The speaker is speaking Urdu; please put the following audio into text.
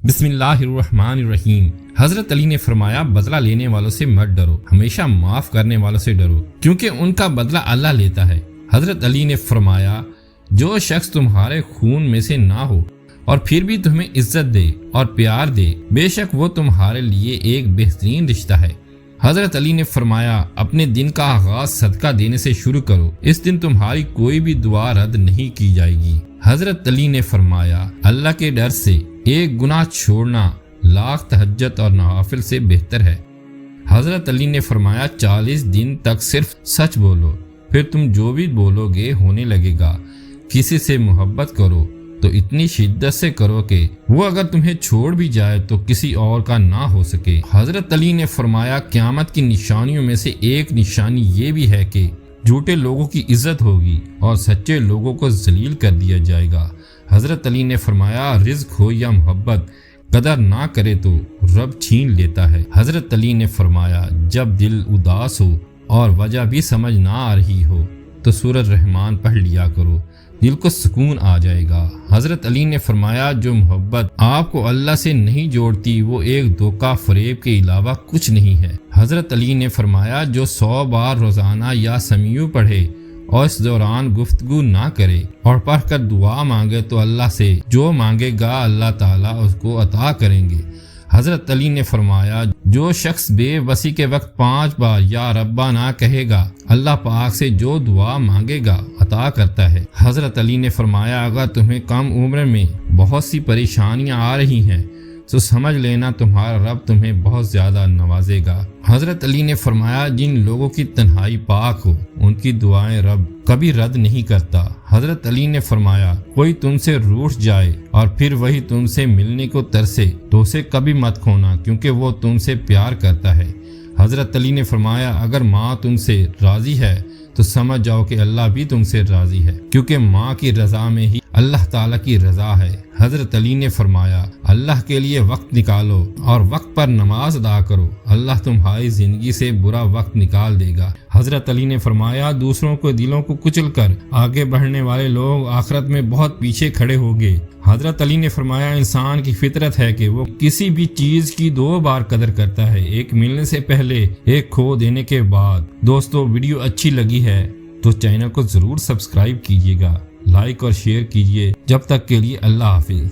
بسم اللہ الرحمن الرحیم۔ حضرت علی نے فرمایا بدلہ لینے والوں سے مت ڈرو، ہمیشہ معاف کرنے والوں سے ڈرو کیونکہ ان کا بدلہ اللہ لیتا ہے۔ حضرت علی نے فرمایا جو شخص تمہارے خون میں سے نہ ہو اور پھر بھی تمہیں عزت دے اور پیار دے، بے شک وہ تمہارے لیے ایک بہترین رشتہ ہے۔ حضرت علی نے فرمایا اپنے دن کا آغاز صدقہ دینے سے شروع کرو، اس دن تمہاری کوئی بھی دعا رد نہیں کی جائے گی۔ حضرت علی نے فرمایا اللہ کے ڈر سے ایک گناہ چھوڑنا لاکھ تہجد اور نوافل سے بہتر ہے۔ حضرت علی نے فرمایا 40 دن تک صرف سچ بولو، پھر تم جو بھی بولو گے ہونے لگے گا۔ کسی سے محبت کرو تو اتنی شدت سے کرو کہ وہ اگر تمہیں چھوڑ بھی جائے تو کسی اور کا نہ ہو سکے۔ حضرت علی نے فرمایا قیامت کی نشانیوں میں سے ایک نشانی یہ بھی ہے کہ جھوٹے لوگوں کی عزت ہوگی اور سچے لوگوں کو ذلیل کر دیا جائے گا۔ حضرت علی نے فرمایا رزق ہو یا محبت، قدر نہ کرے تو رب چھین لیتا ہے۔ حضرت علی نے فرمایا جب دل اداس ہو اور وجہ بھی سمجھ نہ آ رہی ہو تو سورۃ رحمان پڑھ لیا کرو، دل کو سکون آ جائے گا۔ حضرت علی نے فرمایا جو محبت آپ کو اللہ سے نہیں جوڑتی وہ ایک دھوکہ فریب کے علاوہ کچھ نہیں ہے۔ حضرت علی نے فرمایا جو 100 بار روزانہ یا سمیع پڑھے اور اس دوران گفتگو نہ کرے اور پڑھ کر دعا مانگے تو اللہ سے جو مانگے گا اللہ تعالیٰ اس کو عطا کریں گے۔ حضرت علی نے فرمایا جو شخص بے بسی کے وقت 5 بار یا ربا نہ کہے گا اللہ پاک سے جو دعا مانگے گا عطا کرتا ہے۔ حضرت علی نے فرمایا اگر تمہیں کم عمر میں بہت سی پریشانیاں آ رہی ہیں تو سمجھ لینا تمہارا رب تمہیں بہت زیادہ نوازے گا۔ حضرت علی نے فرمایا جن لوگوں کی تنہائی پاک ہو ان کی دعائیں رب کبھی رد نہیں کرتا۔ حضرت علی نے فرمایا کوئی تم سے روٹھ جائے اور پھر وہی تم سے ملنے کو ترسے تو اسے کبھی مت کھونا کیونکہ وہ تم سے پیار کرتا ہے۔ حضرت علی نے فرمایا اگر ماں تم سے راضی ہے تو سمجھ جاؤ کہ اللہ بھی تم سے راضی ہے کیونکہ ماں کی رضا میں ہی اللہ تعالیٰ کی رضا ہے۔ حضرت علی نے فرمایا اللہ کے لیے وقت نکالو اور وقت پر نماز ادا کرو، اللہ تمہاری زندگی سے برا وقت نکال دے گا۔ حضرت علی نے فرمایا دوسروں کے دلوں کو کچل کر آگے بڑھنے والے لوگ آخرت میں بہت پیچھے کھڑے ہوں گے۔ حضرت علی نے فرمایا انسان کی فطرت ہے کہ وہ کسی بھی چیز کی 2 بار قدر کرتا ہے، ایک ملنے سے پہلے ایک کھو دینے کے بعد۔ دوستو ویڈیو اچھی لگی ہے تو چینل کو ضرور سبسکرائب کیجیے گا، لائک اور شیئر کیجیے۔ جب تک کے لیے اللہ حافظ۔